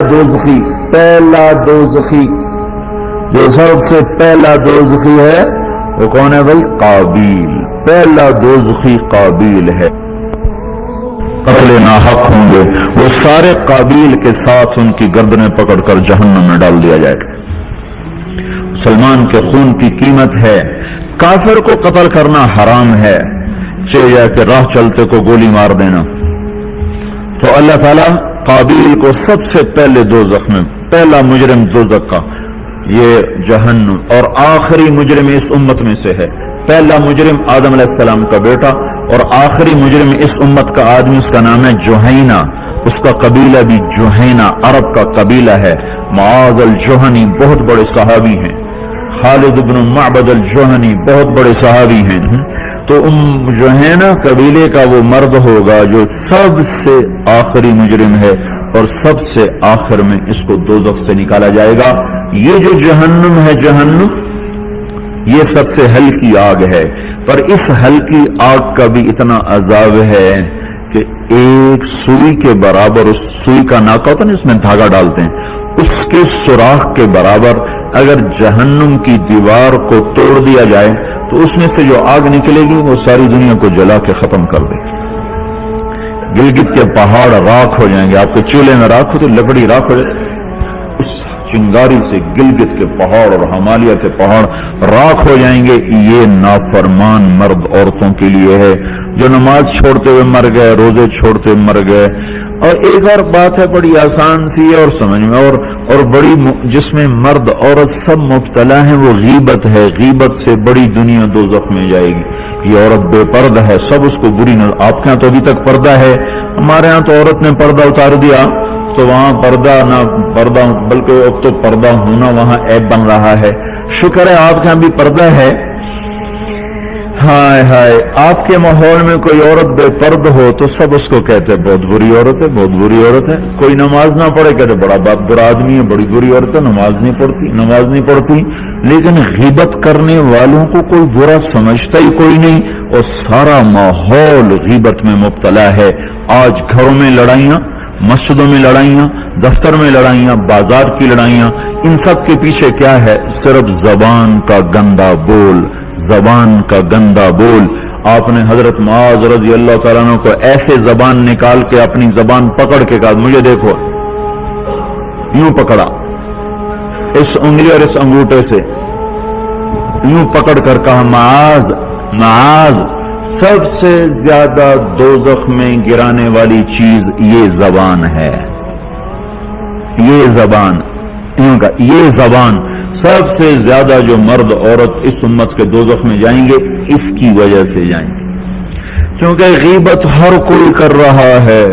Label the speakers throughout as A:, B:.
A: دوزخی، پہلا دوزخی جو سب سے پہلا دوزخی ہے وہ کون ہے بھائی؟ قابیل. پہلا دوزخی قابیل ہے. قتل ناحق ہوں گے وہ سارے قابیل کے ساتھ ان کی گردنیں پکڑ کر جہنم میں ڈال دیا جائے گا. مسلمان کے خون کی قیمت ہے. کافر کو قتل کرنا حرام ہے، چاہے جا کے راہ چلتے کو گولی مار دینا. تو اللہ تعالیٰ قابیل کو سب سے پہلے دوزخ میں پہلا مجرم دوزخ کا یہ جہنم، اور آخری مجرم اس امت میں سے ہے. پہلا مجرم آدم علیہ السلام کا بیٹا اور آخری مجرم اس امت کا آدمی، اس کا نام ہے جوہینہ. اس کا قبیلہ بھی جوہینہ عرب کا قبیلہ ہے. معاذ الجوہنی بہت بڑے صحابی ہیں. خالد بن معبد الجوہنی بہت بڑے صحابی ہیں. تو جوہینہ قبیلے کا وہ مرد ہوگا جو سب سے آخری مجرم ہے اور سب سے آخر میں اس کو دوزخ سے نکالا جائے گا. یہ جو جہنم ہے، جہنم یہ سب سے ہلکی آگ ہے، پر اس ہلکی آگ کا بھی اتنا عذاب ہے کہ ایک سوئی کے برابر، اس سوئی کا ناکا ہوتا ہے نا، اس میں دھاگا ڈالتے ہیں، اس کے سوراخ کے برابر اگر جہنم کی دیوار کو توڑ دیا جائے تو اس میں سے جو آگ نکلے گی وہ ساری دنیا کو جلا کے ختم کر دے گی. گلگت کے پہاڑ راکھ ہو جائیں گے. آپ کے چولہے میں راکھ ہو تو لکڑی راکھ ہو جائے، اس چنگاری سے گلگت کے پہاڑ اور ہمالیہ کے پہاڑ راکھ ہو جائیں گے. یہ نافرمان مرد عورتوں کے لیے ہے جو نماز چھوڑتے ہوئے مر گئے، روزے چھوڑتے ہوئے مر گئے. اور ایک اور بات ہے بڑی آسان سی ہے اور سمجھ میں اور بڑی، جس میں مرد عورت سب مبتلا ہیں، وہ غیبت ہے. غیبت سے بڑی دنیا دوزخ میں جائے گی. یہ عورت بے پردہ ہے، سب اس کو بری نظر. آپ کے ہاں تو ابھی تک پردہ ہے، ہمارے ہاں تو عورت نے پردہ اتار دیا تو وہاں پردہ نہ پردہ، بلکہ اب تو پردہ ہونا وہاں عیب بن رہا ہے. شکر ہے آپ کے ہاں بھی پردہ ہے. ہائے ہائے، آپ کے ماحول میں کوئی عورت بے پرد ہو تو سب اس کو کہتے ہیں بہت بری عورت ہے، بہت بری عورت ہے. کوئی نماز نہ پڑھے کہتے بڑا برا آدمی ہے، بڑی بری عورت ہے، نماز نہیں پڑھتی. لیکن غیبت کرنے والوں کو کوئی برا سمجھتا ہی کوئی نہیں، اور سارا ماحول غیبت میں مبتلا ہے. آج گھروں میں لڑائیاں، مسجدوں میں لڑائیاں، دفتر میں لڑائیاں، بازار کی لڑائیاں، ان سب کے پیچھے کیا ہے؟ صرف زبان کا گندا بول، زبان کا گندا بول. آپ نے حضرت معاذ رضی اللہ تعالیٰ عنہ کو ایسے زبان نکال کے اپنی زبان پکڑ کے کہا مجھے دیکھو، یوں پکڑا، اس انگلی اور اس انگوٹھے سے یوں پکڑ کر کہا معاذ معاذ، سب سے زیادہ دوزخ میں گرانے والی چیز یہ زبان ہے. یہ زبان، یوں کہا، یہ زبان سب سے زیادہ جو مرد عورت اس امت کے دوزخ میں جائیں گے اس کی وجہ سے جائیں گے. کیونکہ غیبت ہر کوئی کر رہا ہے.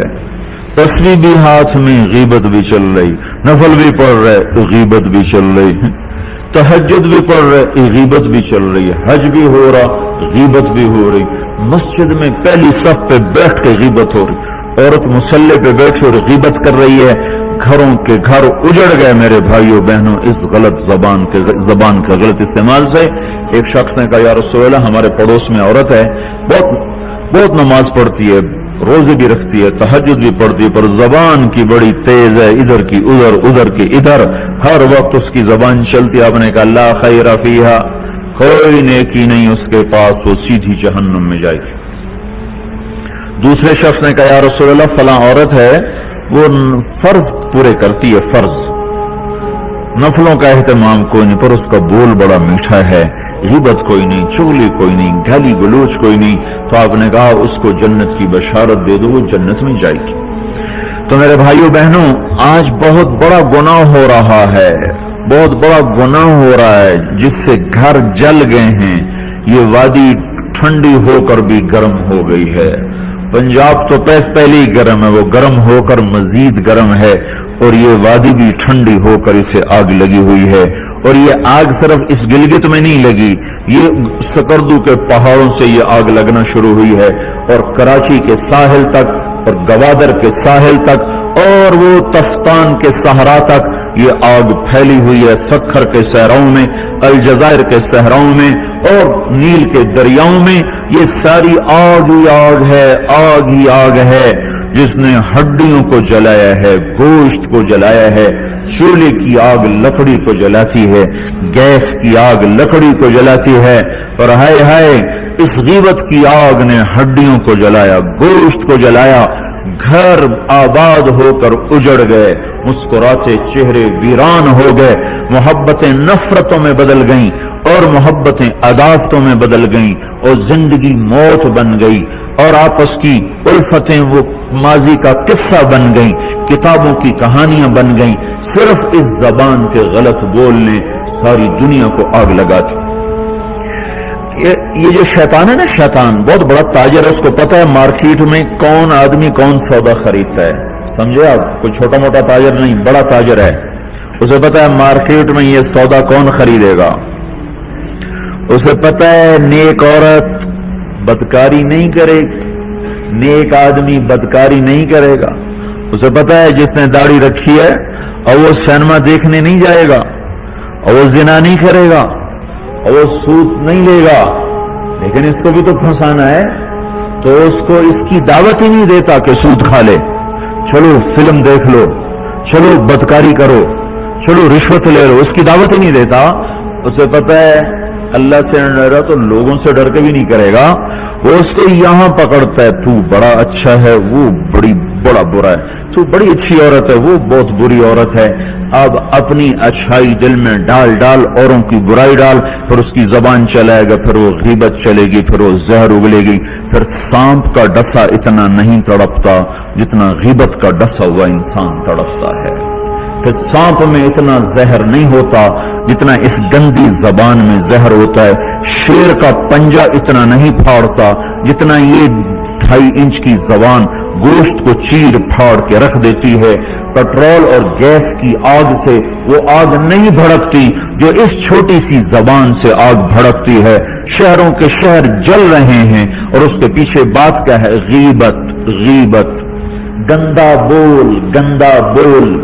A: تسبیح بھی ہاتھ میں، غیبت بھی چل رہی. نفل بھی پڑھ رہے، غیبت بھی چل رہی. تہجد بھی پڑھ رہے، غیبت بھی چل رہی. حج بھی ہو رہا، غیبت بھی ہو رہی. مسجد میں پہلی صف پہ بیٹھ کے غیبت ہو رہی. عورت مصلی پہ بیٹھی اور غیبت کر رہی ہے. گھروں کے گھر اجڑ گئے میرے بھائیوں بہنوں اس غلط زبان کے غلط استعمال سے. ایک شخص نے کہا یا رسول اللہ، ہمارے پڑوس میں عورت ہے، بہت نماز پڑھتی ہے، روزے بھی رکھتی ہے، تہجد بھی پڑھتی ہے، پر زبان کی بڑی تیز ہے، ادھر کی ادھر، ادھر کی ادھر، ہر وقت اس کی زبان چلتی ہے. آپ نے کہا لا خیر فیہا، کوئی نیکی نہیں اس کے پاس، وہ سیدھی جہنم میں جائے گی. دوسرے شخص نے کہا یا رسول اللہ، فلاں عورت ہے، وہ فرض پورے کرتی ہے، فرض، نفلوں کا اہتمام کوئی نہیں، پر اس کا بول بڑا میٹھا ہے، غیبت کوئی نہیں، چغلی کوئی نہیں، گالی گلوچ کوئی نہیں. تو آپ نے کہا اس کو جنت کی بشارت دے دو، وہ جنت میں جائے گی. تو میرے بھائیوں بہنوں، آج بہت بڑا گناہ ہو رہا ہے، بہت بڑا گناہ ہو رہا ہے جس سے گھر جل گئے ہیں. یہ وادی ٹھنڈی ہو کر بھی گرم ہو گئی ہے. پنجاب تو پہلے ہی گرم ہے، وہ گرم ہو کر مزید گرم ہے، اور یہ وادی بھی ٹھنڈی ہو کر اسے آگ لگی ہوئی ہے. اور یہ آگ صرف اس گلگت میں نہیں لگی، یہ سکردو کے پہاڑوں سے یہ آگ لگنا شروع ہوئی ہے، اور کراچی کے ساحل تک، اور گوادر کے ساحل تک، اور وہ تفتان کے صحرا تک یہ آگ پھیلی ہوئی ہے. سکھر کے صحراؤں میں، الجزائر کے صحراؤں میں، اور نیل کے دریاؤں میں یہ ساری آگ ہی آگ ہے، آگ ہی آگ ہے. جس نے ہڈیوں کو جلایا ہے، گوشت کو جلایا ہے. چولہے کی آگ لکڑی کو جلاتی ہے، گیس کی آگ لکڑی کو جلاتی ہے. اور ہائے ہائے اس غیبت کی آگ نے ہڈیوں کو جلایا، گوشت کو جلایا. گھر آباد ہو کر اجڑ گئے، مسکراتے چہرے ویران ہو گئے. محبتیں نفرتوں میں بدل گئیں اور محبتیں عداوتوں میں بدل گئیں، اور زندگی موت بن گئی، اور آپس کی الفتیں وہ ماضی کا قصہ بن گئیں، کتابوں کی کہانیاں بن گئیں. صرف اس زبان کے غلط بولنے ساری دنیا کو آگ لگاتی. یہ جو شیطان ہے نا، شیطان بہت بڑا تاجر ہے. اس کو پتا ہے مارکیٹ میں کون آدمی کون سودا خریدتا ہے. سمجھے آپ؟ کوئی چھوٹا موٹا تاجر نہیں، بڑا تاجر ہے. اسے پتا ہے مارکیٹ میں یہ سودا کون خریدے گا. اسے پتا ہے نیک عورت بدکاری نہیں کرے گی، نیک آدمی بدکاری نہیں کرے گا. اسے پتا ہے جس نے داڑھی رکھی ہے اور وہ سینما دیکھنے نہیں جائے گا، اور وہ زنا نہیں کرے گا، اور وہ سود نہیں لے گا. لیکن اس کو بھی تو پھنسانا ہے، تو اس کو اس کی دعوت ہی نہیں دیتا کہ سود کھا لے. چلو فلم دیکھ لو، چلو بدکاری کرو، چلو رشوت لے لو، اس کی دعوت ہی نہیں دیتا. اسے پتا ہے اللہ سے ڈر رہا تو لوگوں سے ڈر کے بھی نہیں کرے گا. وہ اس کو یہاں پکڑتا ہے، تو بڑا اچھا ہے، وہ بڑا برا ہے. تو بڑی اچھی عورت ہے، وہ بہت بری عورت ہے. اب اپنی اچھائی دل میں ڈال ڈال، اوروں کی برائی ڈال، پھر اس کی زبان چلائے گا، پھر وہ غیبت چلے گی، پھر وہ زہر اگلے گی. پھر سانپ کا ڈسا اتنا نہیں تڑپتا جتنا غیبت کا ڈسا ہوا انسان تڑپتا ہے. پھر سانپ میں اتنا زہر نہیں ہوتا جتنا اس گندی زبان میں زہر ہوتا ہے. شیر کا پنجہ اتنا نہیں پھاڑتا جتنا یہ 2.5 انچ کی زبان گوشت کو چیر پھاڑ کے رکھ دیتی ہے. پٹرول اور گیس کی آگ سے وہ آگ نہیں بھڑکتی جو اس چھوٹی سی زبان سے آگ بھڑکتی ہے. شہروں کے شہر جل رہے ہیں اور اس کے پیچھے بات کیا ہے؟ غیبت. غیبت، گندا بول، گندا بول.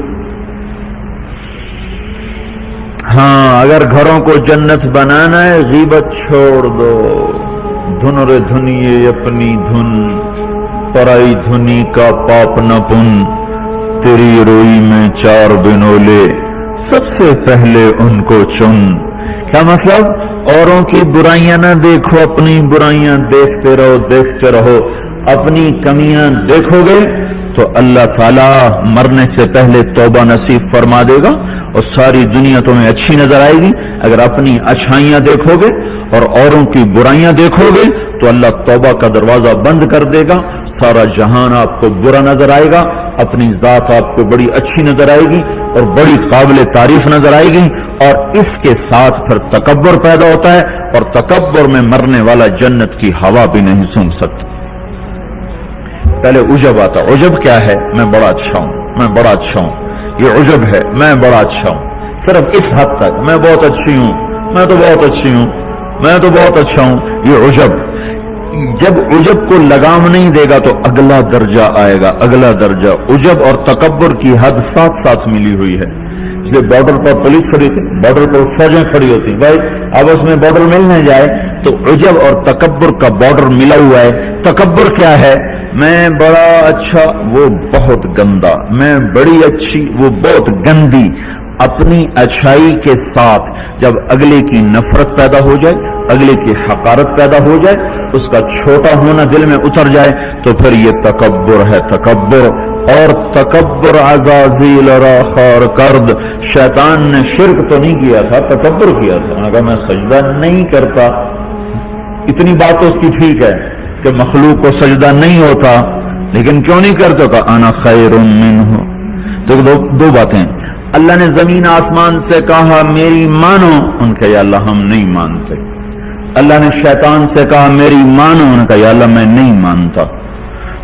A: ہاں اگر گھروں کو جنت بنانا ہے غیبت چھوڑ دو. دھن رے دھنیے اپنی دھن، پرائی دھنی کا پاپ نہ پن. تیری روئی میں 4 بنولے، سب سے پہلے ان کو چن. کیا مطلب؟ اوروں کی برائیاں نہ دیکھو، اپنی برائیاں دیکھتے رہو، دیکھتے رہو. اپنی کمیاں دیکھو گے تو اللہ تعالیٰ مرنے سے پہلے توبہ نصیب فرما دے گا اور ساری دنیا تمہیں اچھی نظر آئے گی. اگر اپنی اچھائیاں دیکھو گے اور اوروں کی برائیاں دیکھو گے تو اللہ توبہ کا دروازہ بند کر دے گا. سارا جہان آپ کو برا نظر آئے گا، اپنی ذات آپ کو بڑی اچھی نظر آئے گی اور بڑی قابل تعریف نظر آئے گی. اور اس کے ساتھ پھر تکبر پیدا ہوتا ہے، اور تکبر میں مرنے والا جنت کی ہوا بھی نہیں سونگھ سکتا. پہلے عجب آتا. عجب کیا ہے؟ میں بڑا اچھا ہوں، میں بڑا اچھا ہوں. یہ عجب ہے، میں بڑا اچھا ہوں. صرف اس حد تک میں بہت اچھی ہوں، میں تو بہت اچھی ہوں، میں تو بہت اچھا ہوں. یہ عجب. جب عجب کو لگام نہیں دے گا تو اگلا درجہ آئے گا، اگلا درجہ. عجب اور تکبر کی حد ساتھ ساتھ ملی ہوئی ہے. اس لیے بارڈر پر پولیس کھڑی تھی، بارڈر پر فوجیں کھڑی ہوتی. بھائی آپس میں بارڈر ملنے جائے تو عجب اور تکبر کا بارڈر ملا ہوا ہے. تکبر کیا ہے؟ میں بڑا اچھا، وہ بہت گندا. میں بڑی اچھی، وہ بہت گندی. اپنی اچھائی کے ساتھ جب اگلے کی نفرت پیدا ہو جائے، اگلے کی حقارت پیدا ہو جائے، اس کا چھوٹا ہونا دل میں اتر جائے تو پھر یہ تکبر ہے. تکبر. اور تکبر عزازیل را خار کرد. شیطان نے شرک تو نہیں کیا تھا، تکبر کیا تھا. اگر میں سجدہ نہیں کرتا، اتنی بات تو اس کی ٹھیک ہے کہ مخلوق کو سجدہ نہیں ہوتا، لیکن کیوں نہیں کرتے؟ کہ انا خیر منہ. تو دو باتیں. اللہ نے زمین آسمان سے کہا میری مانو، ان کا یا اللہ ہم نہیں مانتے. اللہ نے شیطان سے کہا میری مانو، ان کا یا اللہ میں نہیں مانتا.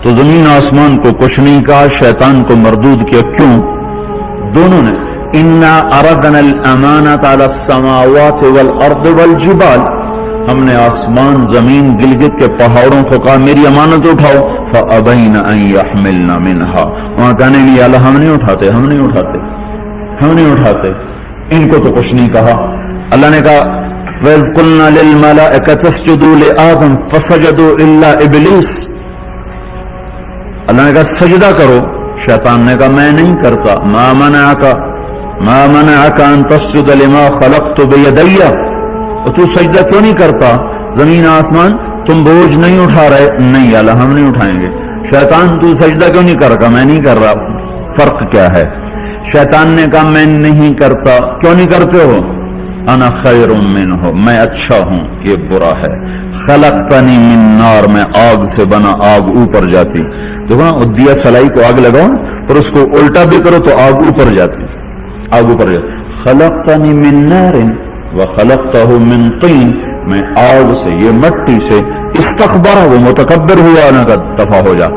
A: تو زمین آسمان کو کچھ نہیں کہا، شیطان کو مردود کیا. کیوں؟ دونوں نے. انا اردنا الامانۃ علی السماوات والارض والجبال. ہم نے آسمان، زمین، گلگت کے پہاڑوں کو کہا میری امانت اٹھاؤ. فابین ان یحملن منہا. وہاں کہنے لیا اللہ ہم نہیں اٹھاتے، ہم نہیں اٹھاتے، ہم نہیں اٹھاتے. ان کو تو کچھ نہیں کہا. اللہ نے کہا وَإِذْ قُلْنَا لِلْمَلَائِكَةِ اسْجُدُوا لِآدَمَ فَسَجَدُوا إِلَّا إِبْلِيسَ. اللہ نے کہا سجدہ کرو، شیطان نے کہا میں نہیں کرتا. ما منعک ان تسجد لما خلقت بیدی، تو سجدہ کیوں نہیں کرتا؟ زمین آسمان تم بوجھ نہیں اٹھا رہے؟ نہیں اللہ ہم نہیں اٹھائیں گے. شیطان تو سجدہ کیوں نہیں کر رہا؟ میں نہیں کر رہا. فرق کیا ہے؟ شیطان نے کہا میں نہیں کرتا. کیوں نہیں کرتے ہو؟ انا خیر منہ، میں اچھا ہوں، یہ برا ہے. خلقتنی من نار، میں آگ سے بنا، آگ اوپر جاتی. دیکھو نا، دیا سلائی کو آگ لگاؤ اور اس کو الٹا بھی کرو تو آگ اوپر جاتی، آگ اوپر جاتی. خلقتنی من نار وخلقتہ من طین، میں آگ سے، یہ مٹی سے. استکبر، وہ متکبر ہوا، نہ کا دفع ہو جا.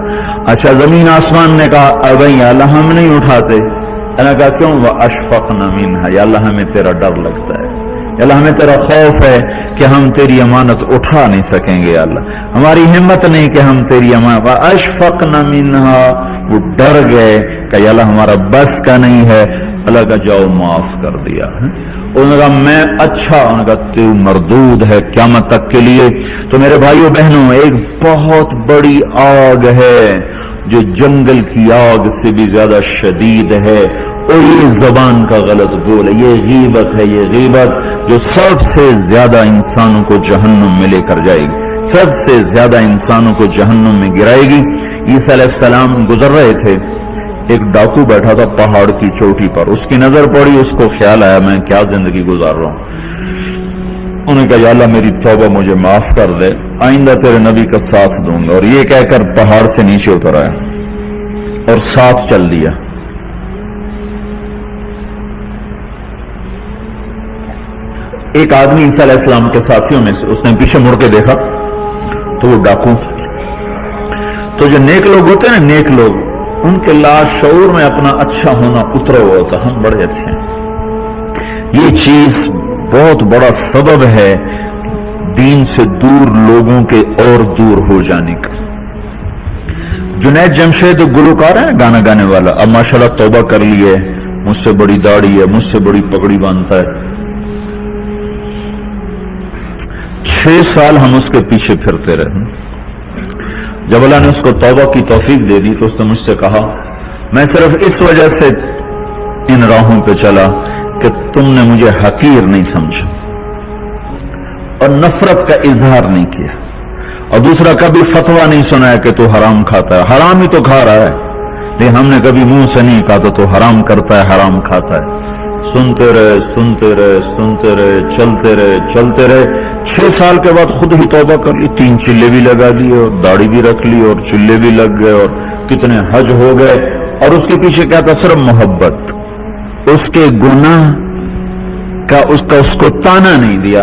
A: اچھا زمین آسمان نے کہا ابھی اللہ ہم نہیں اٹھاتے. اللہ کہا کیوں؟ واشفقن منھا، یا اللہ ہمیں تیرا ڈر لگتا ہے، یا اللہ ہمیں تیرا خوف ہے کہ ہم تیری امانت اٹھا نہیں سکیں گے. یا اللہ ہماری ہمت نہیں کہ ہم تیری امانت. واشفقن منھا، وہ ڈر گئے کہ یا اللہ ہمارا بس کا نہیں ہے. اللہ کا جاؤ معاف کر دیا. انہوں نے کہا میں اچھا، انہوں نے کہا تو مردود ہے قیامت تک کے لیے. تو میرے بھائیوں بہنوں، ایک بہت بڑی آگ ہے جو جنگل کی آگ سے بھی زیادہ شدید ہے، اور یہ زبان کا غلط بول ہے، یہ غیبت ہے. یہ غیبت جو سب سے زیادہ انسانوں کو جہنم میں لے کر جائے گی، سب سے زیادہ انسانوں کو جہنم میں گرائے گی. عیسیٰ علیہ السلام گزر رہے تھے، ایک ڈاکو بیٹھا تھا پہاڑ کی چوٹی پر. اس کی نظر پڑی، اس کو خیال آیا میں کیا زندگی گزار رہا ہوں. انہوں نے کہا یا اللہ میری توبہ مجھے معاف کر دے، آئندہ تیرے نبی کا ساتھ دوں گا. اور یہ کہہ کر پہاڑ سے نیچے اتر آیا اور ساتھ چل دیا. ایک آدمی عیسیٰ علیہ السلام کے ساتھیوں میں سے، اس نے پیچھے مڑ کے دیکھا تو وہ ڈاکو. تو جو نیک لوگ ہوتے ہیں نا، نیک لوگ، ان کے لاشعور میں اپنا اچھا ہونا اترا ہوا ہوتا، ہم بڑے اچھے ہیں. یہ چیز بہت بڑا سبب ہے دین سے دور لوگوں کے اور دور ہو جانے کا. جنید جمشید گلوکار ہے، گانا گانے والا، اب ماشاءاللہ توبہ کر لی ہے، مجھ سے بڑی داڑھی ہے، مجھ سے بڑی پگڑی باندھتا ہے. 6 سال ہم اس کے پیچھے پھرتے رہے. جب اللہ نے اس کو توبہ کی توفیق دے دی تو اس نے مجھ سے کہا میں صرف اس وجہ سے ان راہوں پہ چلا کہ تم نے مجھے حقیر نہیں سمجھا اور نفرت کا اظہار نہیں کیا، اور دوسرا کبھی فتویٰ نہیں سنایا کہ تو حرام کھاتا ہے. حرام ہی تو کھا رہا ہے، لیکن ہم نے کبھی منہ سے نہیں کہا تو حرام کرتا ہے، حرام کھاتا ہے. سنتے رہے سنتے رہے سنتے رہے، چلتے رہے چلتے رہے. 6 سال کے بعد خود ہی توبہ کر لی، 3 چلے بھی لگا لیے اور داڑھی بھی رکھ لی اور چلے بھی لگ گئے اور کتنے حج ہو گئے. اور اس کے پیچھے کیا تھا؟ صرف محبت. اس کے گناہ کا اس کو تانا نہیں دیا.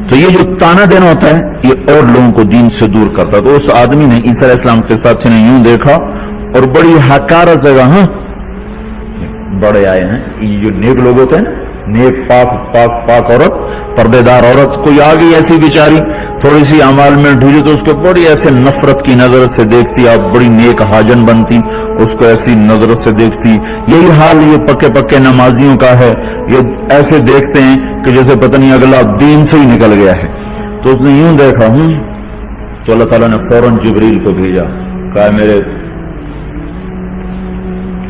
A: تو یہ جو تانا دینا ہوتا ہے یہ اور لوگوں کو دین سے دور کرتا. تو اس آدمی نے، عیسیٰ علیہ السلام کے ساتھی نے یوں دیکھا اور بڑی حقارت سے کہا ہاں بڑے آئے ہیں. یہ جو نیک لوگ ہوتے ہیں، نیک پاک پاک پاک عورت، پردے دار عورت، کوئی آ گئی ایسی بیچاری تھوڑی سی اعمال میں ڈھیلی تو اس کو بڑی ایسے نفرت کی نظر سے دیکھتی. آپ بڑی نیک حاجن بنتی، اس کو ایسی نظر سے دیکھتی. یہی حال یہ پکے پکے نمازیوں کا ہے، یہ ایسے دیکھتے ہیں کہ جیسے پتہ نہیں اگلا دین سے ہی نکل گیا ہے. تو اس نے یوں دیکھا تو اللہ تعالیٰ نے فوراً جبریل کو بھیجا، کہا میرے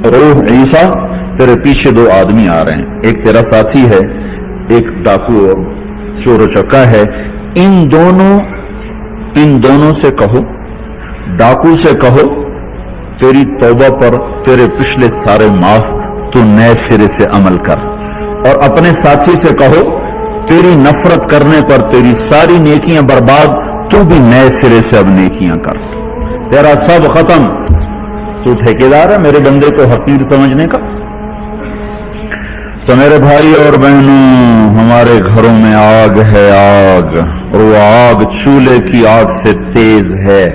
A: روح عیسیٰ تیرے پیچھے 2 آدمی آ رہے ہیں، ایک تیرا ساتھی ہے، ایک ڈاکو اور چور و چکا ہے. ان دونوں سے کہو، ڈاکو سے کہو تیری توبہ پر تیرے پچھلے سارے معاف، تو نئے سرے سے عمل کر. اور اپنے ساتھی سے کہو تیری نفرت کرنے پر تیری ساری نیکیاں برباد، تو بھی نئے سرے سے اب نیکیاں کر، تیرا سب ختم. تو ٹھیکیدار ہے میرے بندے کو حقیر سمجھنے کا. تو میرے بھائی اور بہنوں، ہمارے گھروں میں آگ ہے، آگ، اور وہ آگ چولہے کی آگ سے تیز ہے،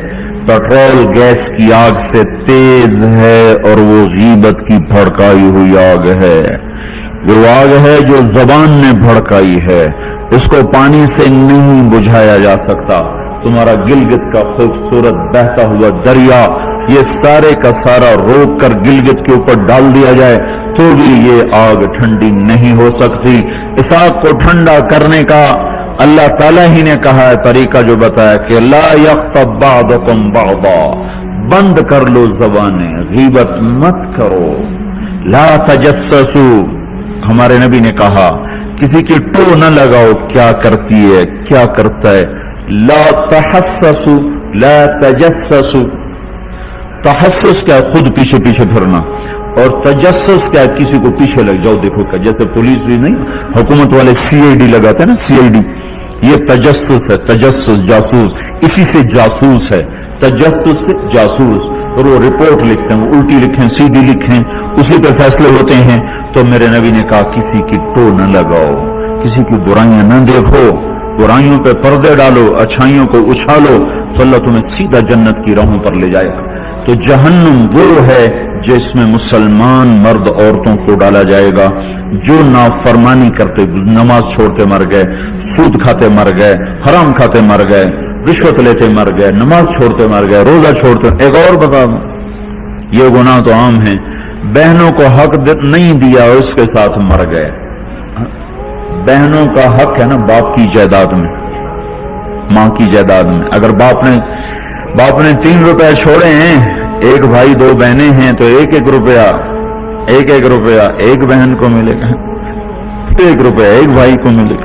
A: پیٹرول گیس کی آگ سے تیز ہے، اور وہ غیبت کی بھڑکائی ہوئی آگ ہے. وہ آگ ہے جو زبان نے بھڑکائی ہے، اس کو پانی سے نہیں بجھایا جا سکتا. تمہارا گلگت کا خوبصورت بہتا ہوا دریا، یہ سارے کا سارا روک کر گلگت کے اوپر ڈال دیا جائے تو بھی یہ آگ ٹھنڈی نہیں ہو سکتی. اس آگ کو ٹھنڈا کرنے کا اللہ تعالیٰ ہی نے کہا ہے طریقہ، جو بتایا کہ لا یغتب بعضکم بعضا، بند کر لو زبانیں، غیبت مت کرو. لا تجسسو، ہمارے نبی نے کہا کسی کی ٹو نہ لگاؤ کیا کرتی ہے کیا کرتا ہے. لا تحسسو لا تجسسو. تحسس کیا؟ خود پیچھے پیچھے پھرنا. اور تجسس کیا؟ کسی کو پیچھے لگ جاؤ دیکھو کیا. جیسے پولیس بھی نہیں حکومت والے CID لگاتے ہیں نا، CID، یہ تجسس ہے. تجسس جاسوس، اسی سے جاسوس ہے. تجسس سے جاسوس. اور وہ رپورٹ لکھتے ہیں، وہ الٹی لکھیں سیدھی لکھیں، اسی پہ فیصلے ہوتے ہیں. تو میرے نبی نے کہا کسی کی ٹو نہ لگاؤ، کسی کی برائیاں نہ دیکھو، برائیوں پہ پردے ڈالو، اچھائیوں کو اچھالو تو اللہ تمہیں سیدھا جنت کی راہوں پر لے جائے گا. تو جہنم وہ ہے جس میں مسلمان مرد عورتوں کو ڈالا جائے گا جو نافرمانی کرتے، نماز چھوڑتے مر گئے، سود کھاتے مر گئے، حرام کھاتے مر گئے، رشوت لیتے مر گئے، نماز چھوڑتے مر گئے، روزہ چھوڑتے. ایک اور بتا دوں، یہ گناہ تو عام ہیں. بہنوں کو حق نہیں دیا اور اس کے ساتھ مر گئے. بہنوں کا حق ہے نا باپ کی جائیداد میں، ماں کی جائیداد میں. اگر باپ نے 3 روپے چھوڑے ہیں، ایک بھائی 2 بہنیں ہیں تو 1-1 روپیہ ایک بہن کو ملے گا، 1 روپیہ ایک بھائی کو ملے گا،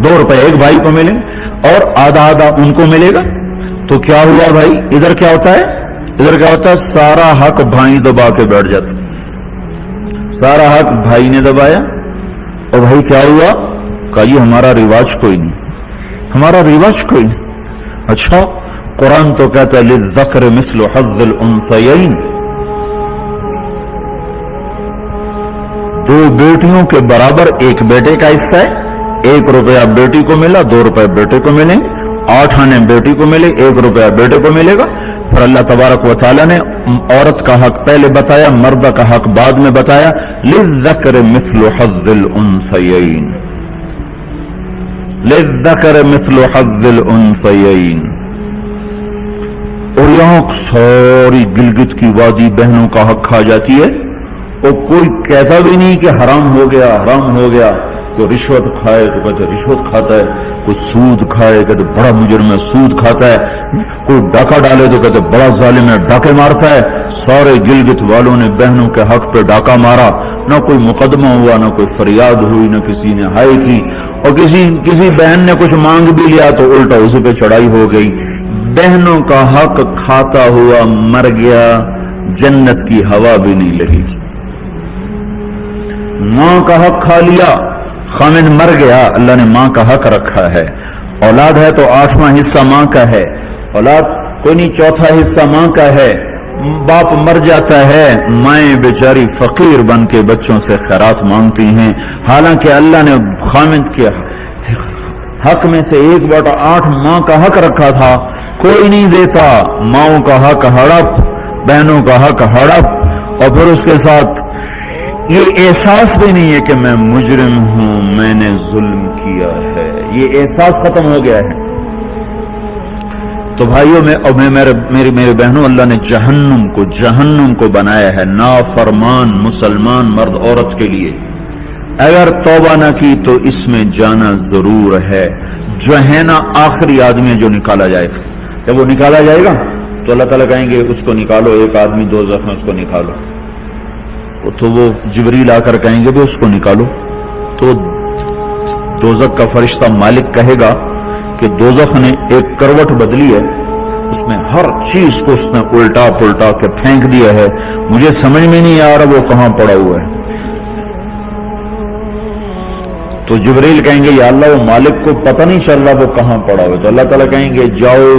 A: 2 روپے ایک بھائی کو ملے گا اور آدھا ان کو ملے گا. تو کیا ہوا بھائی؟ ادھر کیا ہوتا ہے سارا حق بھائی دبا کے بیٹھ جاتا. سارا حق بھائی نے دبایا اور بھائی کیا ہوا؟ کہا یہ ہمارا رواج کوئی نہیں. اچھا قرآن تو کہتا ہے للذکر مثل حظ الانثیین، 2 بیٹیوں کے برابر ایک بیٹے کا حصہ ہے. 1 روپیہ بیٹی کو ملا، 2 روپے بیٹے کو ملیں، 8 آنے بیٹی کو ملے، 1 روپیہ بیٹے کو ملے گا. پھر اللہ تبارک و تعالیٰ نے عورت کا حق پہلے بتایا، مرد کا حق بعد میں بتایا. للذکر مثل حظ الانثیین، للذکر مثل حظ الانثیین. اور یہاں ساری گلگت کی وادی بہنوں کا حق کھا جاتی ہے اور کوئی کہتا بھی نہیں کہ حرام ہو گیا. کوئی رشوت کھائے تو کہتے رشوت کھاتا ہے، کوئی سود کھائے کہتے بڑا مجرم ہے سود کھاتا ہے، کوئی ڈاکہ ڈالے تو کہتے بڑا ظالم ہے ڈاکے مارتا ہے. سارے گلگت والوں نے بہنوں کے حق پہ ڈاکہ مارا، نہ کوئی مقدمہ ہوا، نہ کوئی فریاد ہوئی، نہ کسی نے ہائے کی. اور کسی بہن نے کچھ مانگ بھی لیا تو الٹا اسی پہ چڑھائی ہو گئی. بہنوں کا حق کھاتا ہوا مر گیا، جنت کی ہوا بھی نہیں لگی. ماں کا حق کھا لیا، خامد مر گیا، اللہ نے ماں کا حق رکھا ہے. اولاد ہے تو 8واں حصہ ماں کا ہے، اولاد کوئی نہیں 4تھا حصہ ماں کا ہے. باپ مر جاتا ہے، مائیں بیچاری فقیر بن کے بچوں سے خیرات مانگتی ہیں، حالانکہ اللہ نے خامد کے حق میں سے 1/8 ماں کا حق رکھا تھا، کوئی نہیں دیتا. ماؤں کا حق ہڑپ، بہنوں کا حق ہڑپ، اور پھر اس کے ساتھ یہ احساس بھی نہیں ہے کہ میں مجرم ہوں، میں نے ظلم کیا ہے. یہ احساس ختم ہو گیا ہے. تو بھائیوں میرے بہنوں، اللہ نے جہنم کو بنایا ہے نافرمان مسلمان مرد عورت کے لیے. اگر توبہ نہ کی تو اس میں جانا ضرور ہے. جو ہے نا آخری آدمی جو نکالا جائے گا، جب وہ نکالا جائے گا تو اللہ تعالیٰ کہیں گے اس کو نکالو. ایک آدمی دوزخ میں، اس کو نکالو. تو وہ جبریل آ کر کہیں گے بھی اس کو نکالو. تو دوزخ کا فرشتہ مالک کہے گا کہ دوزخ نے ایک کروٹ بدلی ہے، اس میں ہر چیز کو اس نے الٹا پلٹا کے پھینک دیا ہے، مجھے سمجھ میں نہیں آ رہا وہ کہاں پڑا ہوا ہے. تو جبریل کہیں گے یا اللہ وہ مالک کو پتہ نہیں چل رہا وہ کہاں پڑا ہوا ہے. تو اللہ تعالیٰ کہیں گے جاؤ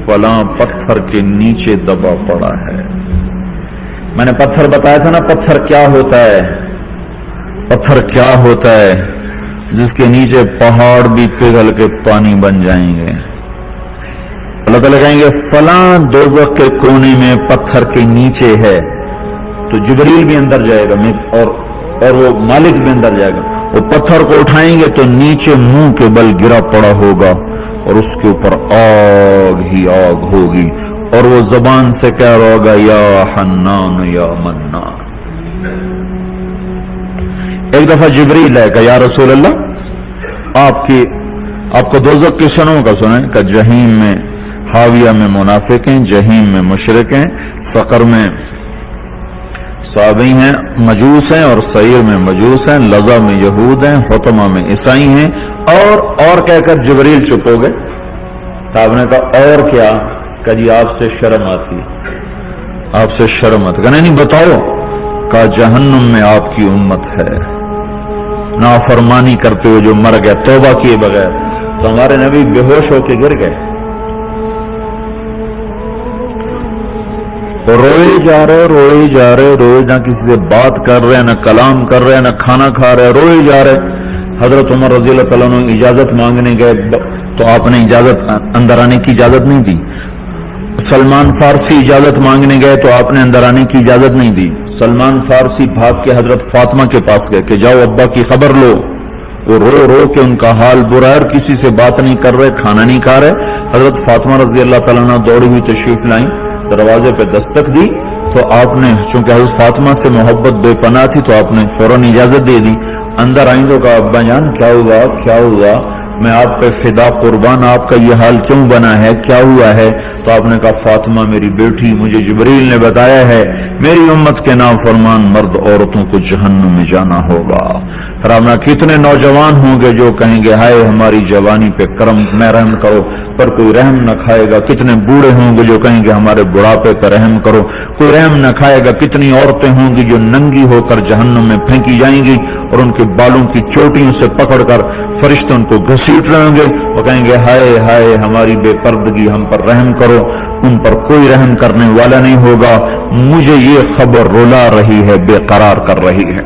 A: فلاں پتھر کے نیچے دبا پڑا ہے. میں نے پتھر بتایا تھا نا، پتھر کیا ہوتا ہے جس کے نیچے پہاڑ بھی پگھل کے پانی بن جائیں گے. اللہ تعالیٰ کہیں گے فلاں دوزخ کے کونے میں پتھر کے نیچے ہے. تو جبریل بھی اندر جائے گا اور وہ مالک بھی اندر جائے گا. وہ پتھر کو اٹھائیں گے تو نیچے منہ کے بل گرا پڑا ہوگا اور اس کے اوپر آگ ہی آگ ہوگی، اور وہ زبان سے کہہ رہا ہوگا یا حنان یا منان. ایک دفعہ جبریل ہے کہ یا رسول اللہ آپ کو دوزخ کی شنوں کا سنیں کہ جہیم میں حاویہ میں منافق ہیں، جہیم میں مشرک ہیں، سقر میں صابئی ہیں، مجوس ہیں، اور سعیر میں مجوس ہیں، لظہ میں یہود ہیں، حطمہ میں عیسائی ہیں، اور کہہ کر جبریل چپ ہو گئے۔ صاحب نے کہا اور کیا؟ کہ جی آپ سے شرم آتی ہے، آپ سے شرم آتی، کہا نہیں بتاؤ۔ کہا جہنم میں آپ کی امت ہے، نافرمانی کرتے ہوئے جو مر گئے توبہ کیے بغیر، تو ہمارے نبی بے ہوش ہو کے گر گئے، روئے جا رہے، نہ کسی سے بات کر رہے، نہ کلام کر رہے، نہ کھانا کھا رہے، روئے جا رہے۔ حضرت عمر رضی اللہ تعالیٰ عنہ اجازت مانگنے گئے تو آپ نے اندر آنے کی اجازت نہیں دی۔ سلمان فارسی اجازت مانگنے گئے تو آپ نے اندر آنے کی اجازت نہیں دی۔ سلمان فارسی بھاگ کے حضرت فاطمہ کے پاس گئے کہ جاؤ ابا کی خبر لو، وہ رو کے ان کا حال برا ہے، کسی سے بات نہیں کر رہے، کھانا نہیں کھا رہے۔ حضرت فاطمہ رضی اللہ تعالیٰ عنہ دوڑی ہوئی تشریف لائیں، دروازے پہ دستک دی تو آپ نے، چونکہ حضرت فاطمہ سے محبت بے پناہ تھی، تو آپ نے فوراً اجازت دے دی۔ اندر آئیں تو کہا ابا جان کیا ہوا، میں آپ پہ فدا قربان، آپ کا یہ حال کیوں بنا ہے، کیا ہوا ہے؟ تو آپ نے کہا فاطمہ میری بیٹی، مجھے جبریل نے بتایا ہے میری امت کے نافرمان مرد عورتوں کو جہنم میں جانا ہوگا۔ فرمایا کتنے نوجوان ہوں گے جو کہیں گے ہائے ہماری جوانی پہ کرم میں رحم کرو، پر کوئی رحم نہ کھائے گا۔ کتنے بوڑھے ہوں گے جو کہیں گے ہمارے بڑھاپے پہ رحم کرو، کوئی رحم نہ کھائے گا۔ کتنی عورتیں ہوں گی جو ننگی ہو کر جہنم میں پھینکی جائیں گی، اور ان کے بالوں کی چوٹیوں سے پکڑ کر فرشتے ان کو گھسیٹ رہے ہوں گے، وہ کہیں گے ہائے ہائے ہماری بے پردگی، ہم پر رحم کرو۔ ان پر کوئی رحم کرنے والا نہیں ہوگا۔ مجھے یہ خبر رلا رہی ہے، بے قرار کر رہی ہے۔